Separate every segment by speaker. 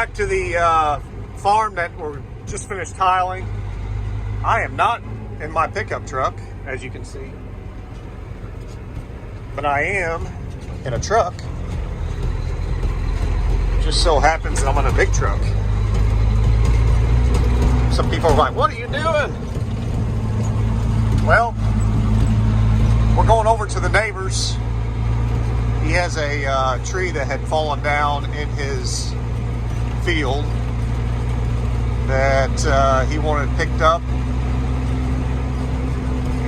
Speaker 1: back to the farm that we're just finished tiling. I am not in my pickup truck, as you can see, but I am in a truck. Just so happens that I'm in a big truck. Some people are like, what are you doing? Well, we're going over to the neighbor's. He has a tree that had fallen down in his field that he wanted picked up,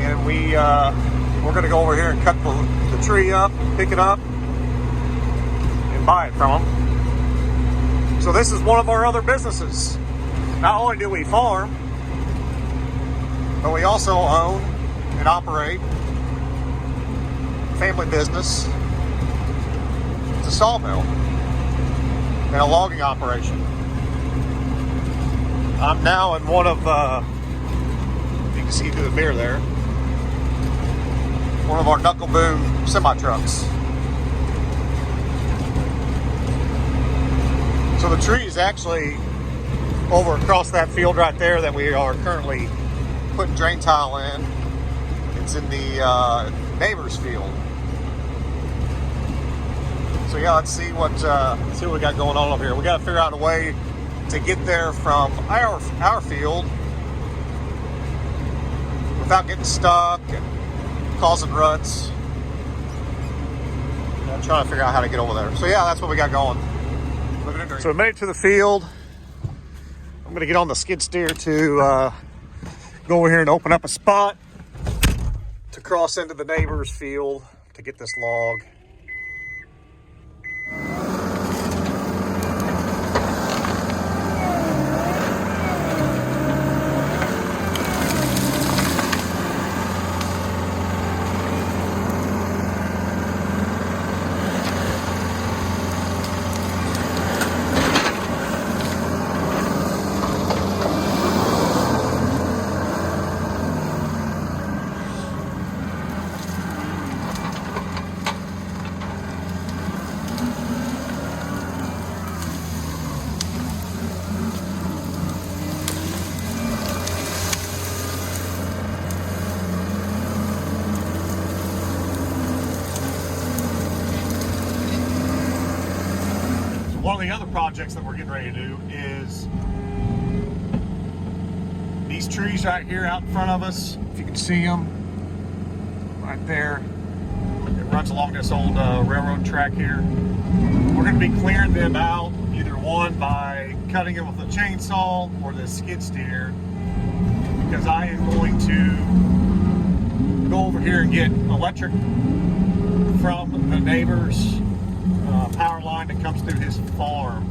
Speaker 1: and we're going to go over here and cut the tree up, pick it up, and buy it from him. So this is one of our other businesses. Not only do we farm, but we also own and operate a family business. It's a sawmill and a logging operation. I'm now in one of, you can see through the mirror there, one of our knuckle boom semi-trucks. So the tree is actually over across that field right there that we are currently putting drain tile in. It's in the neighbor's field. So yeah, let's see what we got going on over here. We got to figure out a way to get there from our field without getting stuck and causing ruts. I'm trying to figure out how to get over there. So yeah, that's what we got going. So we made it to the field. I'm going to get on the skid steer to go over here and open up a spot to cross into the neighbor's field to get this log. One of the other projects that we're getting ready to do is these trees right here out in front of us. If you can see them right there, it runs along this old railroad track here. We're going to be clearing them out, either one by cutting them with a chainsaw or the skid steer, because I am going to go over here and get electric from the neighbor's power line that comes through his farm.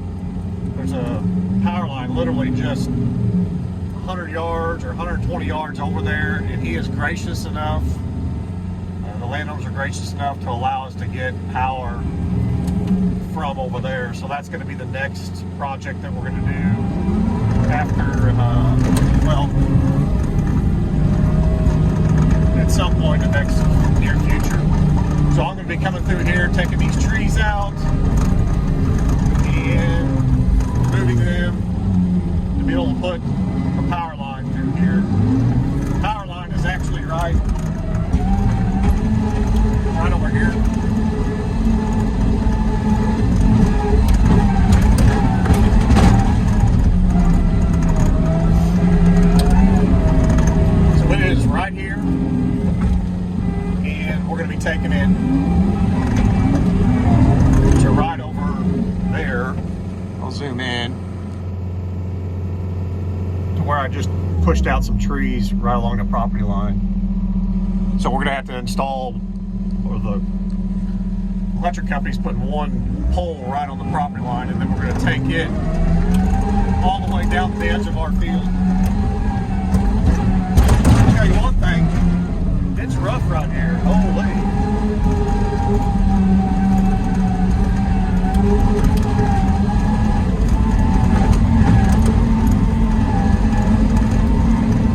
Speaker 1: There's a power line literally just 100 yards or 120 yards over there, and he is gracious enough, the landowners are gracious enough to allow us to get power from over there. So that's going to be the next project that we're going to do after, well, at some point in the next near future. So I'm going to be coming through here, taking these trees out and moving them to be able to put a power line through here. The power line is actually right over here. So it is right here, and we're going to be taking it to right over there. I'll zoom in to where I just pushed out some trees right along the property line. So we're going to have to install, or the electric company's putting one pole right on the property line, and then we're going to take it all the way down to the edge of our field. I'll tell you one thing, it's rough right here. Holy.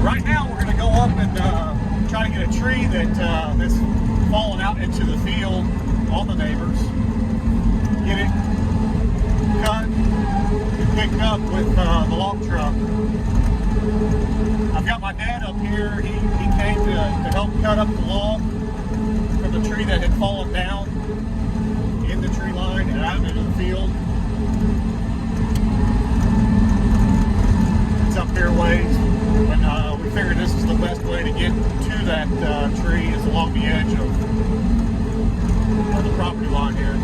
Speaker 1: Right now we're going to go up and try to get a tree that's fallen out into the field on the neighbors. Get it cut, dad up here, he came to help cut up the log from the tree that had fallen down in the tree line and out into the field. It's up here ways, but we figured this is the best way to get to that tree is along the edge of the property line here.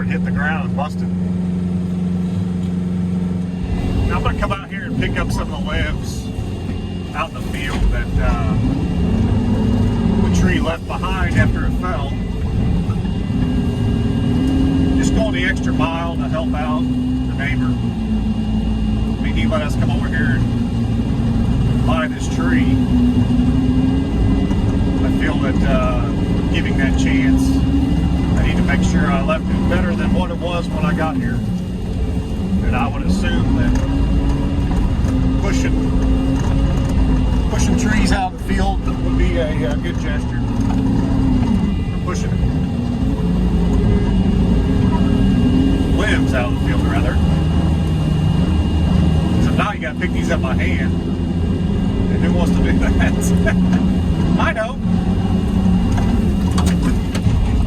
Speaker 1: Hit the ground and busted. Now I'm going to come out here and pick up some of the limbs out in the field that the tree left behind after it fell. Just going the extra mile to help out the neighbor. I mean, he let us come over here and find this tree. I feel that giving that chance, I need to make sure I left it better than what it was when I got here. And I would assume that pushing trees out of the field would be a good gesture. Or pushing limbs out of the field, rather. So now you got to pick these up by hand. And who wants to do that? I know.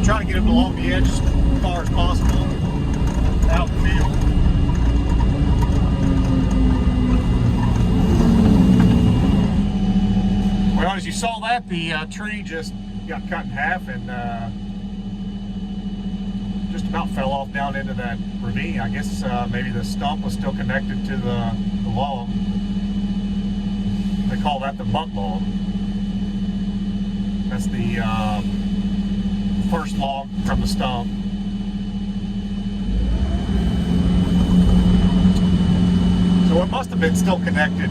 Speaker 1: Try to get them along the edge as far as possible out in the field. Well, as you saw that, the tree just got cut in half and just about fell off down into that ravine. I guess maybe the stump was still connected to the log. They call that the butt log. That's the first log from the stump. So it must have been still connected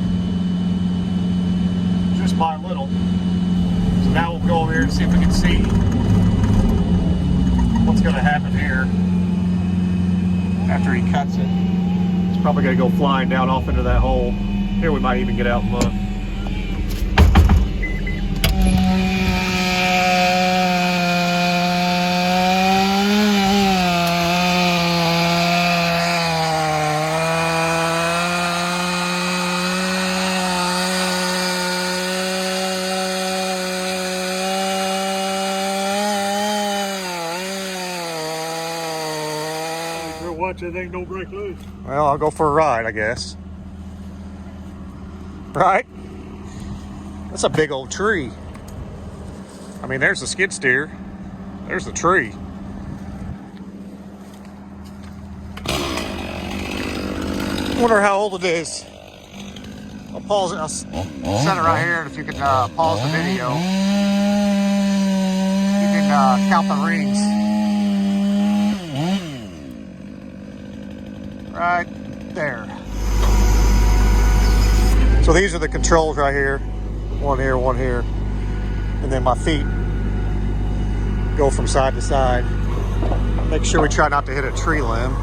Speaker 1: just by a little. So now we'll go over here and see if we can see what's going to happen here after he cuts it. It's probably going to go flying down off into that hole. Here we might even get out and look.
Speaker 2: Watch that thing don't break loose.
Speaker 1: Well, I'll go for a ride, I guess. Right? That's a big old tree. I mean, there's the skid steer. There's the tree. Wonder how old it is. I'll pause it. I'll set it right here, and if you can pause the video, you can count the rings. Right there. So these are the controls right here. One here, and then my feet go from side to side. Make sure we try not to hit a tree limb.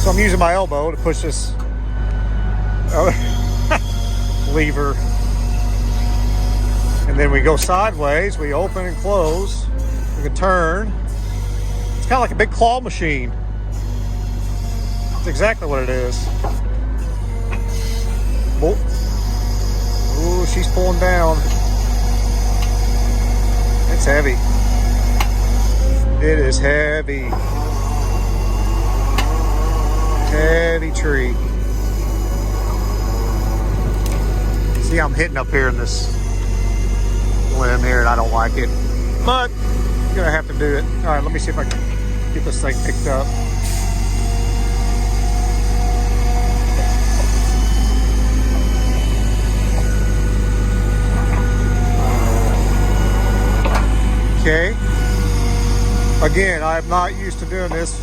Speaker 1: So I'm using my elbow to push this lever. And then we go sideways, we open and close. We can turn. It's kind of like a big claw machine. That's exactly what it is. Oh, ooh, she's pulling down. It's heavy. It is heavy. Heavy tree. See, I'm hitting up here in this limb here, and I don't like it. But I'm gonna have to do it. All right, let me see if I can get this thing picked up. Okay. Again, I'm not used to doing this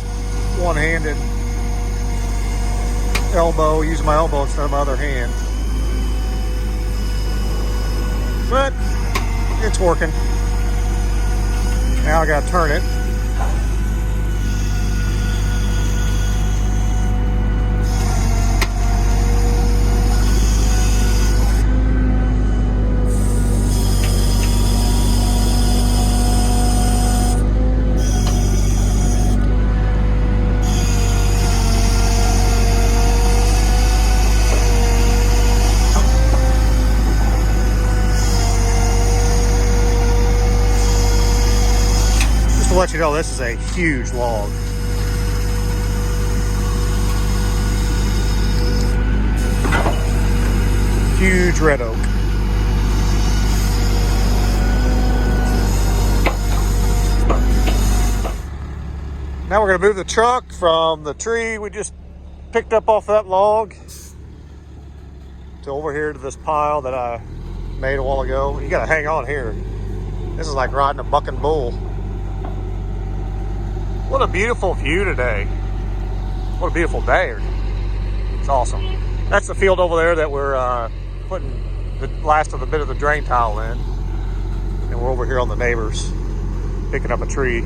Speaker 1: one-handed elbow, using my elbow instead of my other hand. But it's working. Now I gotta turn it. To let you know, this is a huge log. Huge red oak. Now we're going to move the truck from the tree we just picked up off that log to over here to this pile that I made a while ago. You got to hang on here. This is like riding a bucking bull. What a beautiful view today. What a beautiful day. It's awesome. That's the field over there that we're putting the last of the bit of the drain tile in. And we're over here on the neighbors picking up a tree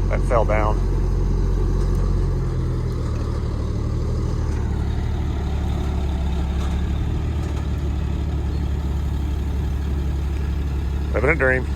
Speaker 1: that fell down. Living a dream.